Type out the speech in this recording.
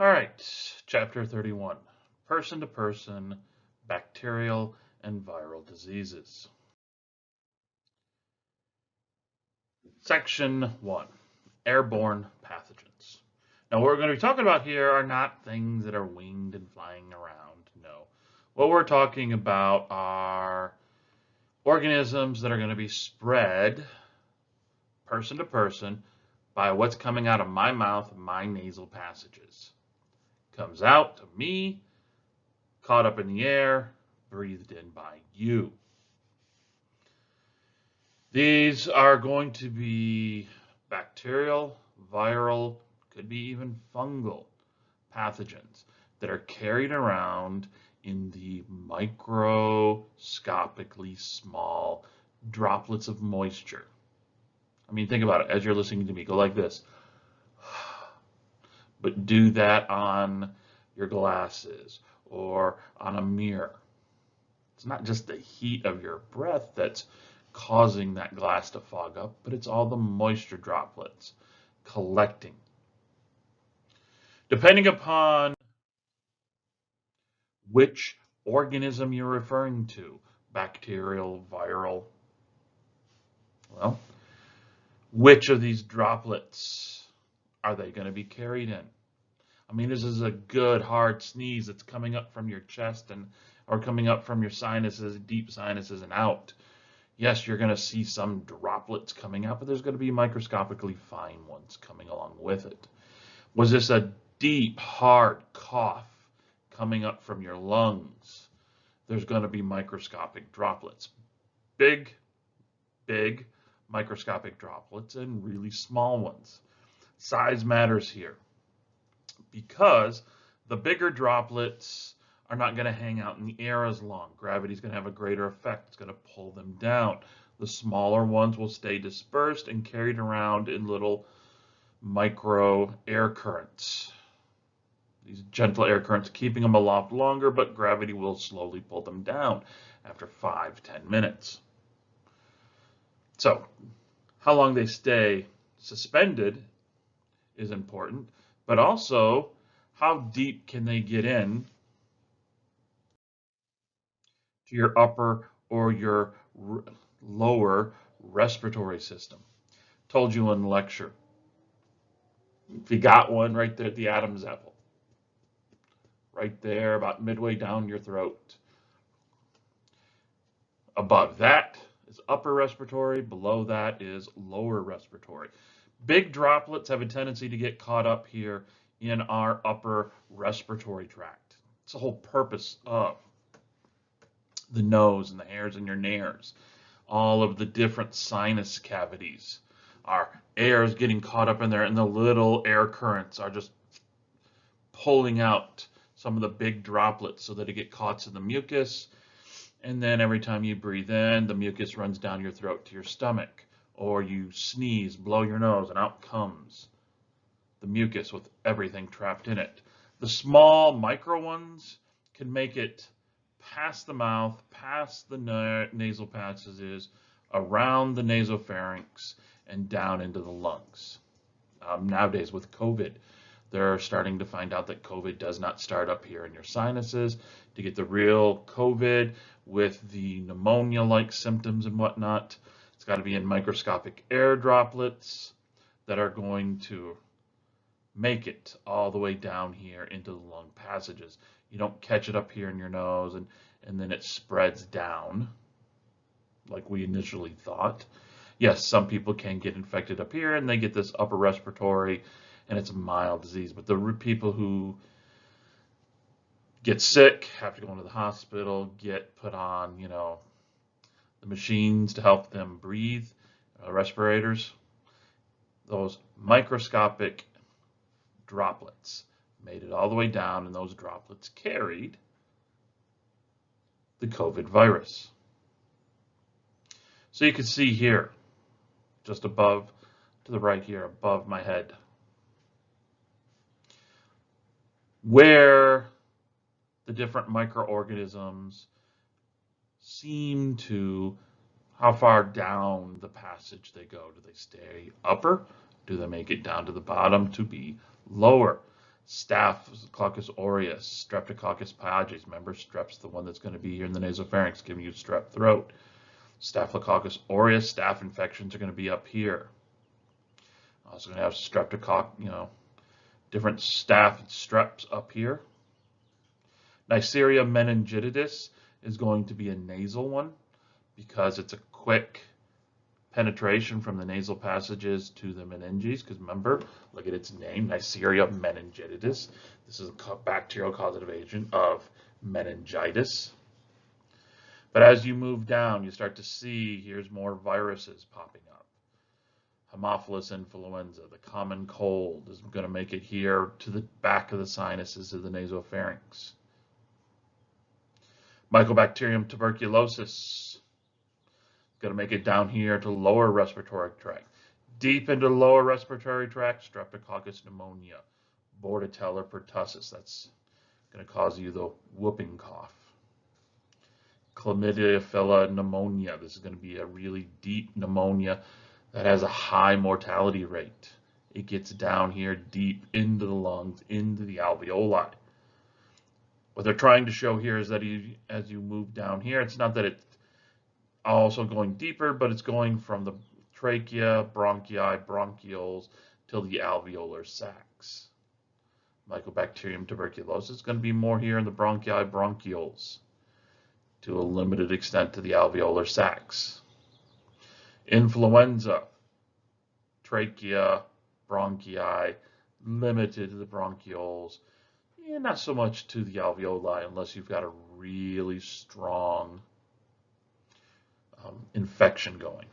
All right, chapter 31, person-to-person bacterial and viral diseases. Section 1, airborne pathogens. Now, what we're going to be talking about here are not things that are winged and flying around. No. What we're talking about are organisms that are going to be spread person to person by what's coming out of my mouth, my nasal passages. Comes out to me, caught up in the air, breathed in by you. These are going to be bacterial, viral, could be even fungal pathogens that are carried around in the microscopically small droplets of moisture. I mean, think about it as you're listening to me. Go like this. But do that on your glasses or on a mirror. It's not just the heat of your breath that's causing that glass to fog up, but it's all the moisture droplets collecting. Depending upon which organism you're referring to, bacterial, viral, well, which of these droplets are they going to be carried in? I mean, this is a good hard sneeze that's coming up from your chest or coming up from your sinuses, deep sinuses and out. Yes, you're going to see some droplets coming out, but there's going to be microscopically fine ones coming along with it. Was this a deep, hard cough coming up from your lungs? There's going to be microscopic droplets. Big microscopic droplets and really small ones. Size matters here because the bigger droplets are not going to hang out in the air as long. Gravity is going to have a greater effect. It's going to pull them down. The smaller ones will stay dispersed and carried around in little micro air currents. These gentle air currents keeping them aloft longer, but gravity will slowly pull them down after 5-10 minutes. So, how long they stay suspended is important, but also how deep can they get in to your upper or your lower respiratory system. Told you in the lecture. If you got one right there at the Adam's apple, right there about midway down your throat. Above that is upper respiratory, below that is lower respiratory. Big droplets have a tendency to get caught up here in our upper respiratory tract. It's the whole purpose of the nose and the hairs in your nares. All of the different sinus cavities. Our air is getting caught up in there, and the little air currents are just pulling out some of the big droplets so that it gets caught in the mucus. And then every time you breathe in, the mucus runs down your throat to your stomach. Or you sneeze, blow your nose, and out comes the mucus with everything trapped in it. The small micro ones can make it past the mouth, past the nasal passages, around the nasopharynx, and down into the lungs. Nowadays with COVID, they're starting to find out that COVID does not start up here in your sinuses. To get the real COVID with the pneumonia-like symptoms and whatnot, it's got to be in microscopic air droplets that are going to make it all the way down here into the lung passages. You don't catch it up here in your nose and then it spreads down like we initially thought. Yes, some people can get infected up here and they get this upper respiratory and it's a mild disease. But the people who get sick, have to go into the hospital, get put on, the machines to help them breathe, respirators, those microscopic droplets made it all the way down, and those droplets carried the COVID virus. So you can see here, just above, to the right here, above my head, where the different microorganisms seem to, how far down the passage they go. Do they stay upper? Do they make it down to the bottom to be lower? Staphylococcus aureus, Streptococcus pyogenes. Remember, strep's the one that's going to be here in the nasopharynx, giving you strep throat. Staphylococcus aureus, staph infections are going to be up here. Also going to have streptococcus, different staph and streps up here. Neisseria meningitidis is going to be a nasal one because it's a quick penetration from the nasal passages to the meninges, because remember, look at its name, Neisseria meningitidis. This is a bacterial causative agent of meningitis. But as you move down, you start to see here's more viruses popping up. Haemophilus influenza, the common cold, is going to make it here to the back of the sinuses of the nasopharynx. Mycobacterium tuberculosis, going to make it down here to lower respiratory tract. Deep into the lower respiratory tract, Streptococcus pneumonia, Bordetella pertussis. That's going to cause you the whooping cough. Chlamydia pneumonia. This is going to be a really deep pneumonia that has a high mortality rate. It gets down here deep into the lungs, into the alveoli. What they're trying to show here is that as you move down here, it's not that it's also going deeper, but it's going from the trachea, bronchi, bronchioles, till the alveolar sacs. Mycobacterium tuberculosis is going to be more here in the bronchi, bronchioles, to a limited extent to the alveolar sacs. Influenza, trachea, bronchi, limited to the bronchioles, and not so much to the alveoli unless you've got a really strong infection going.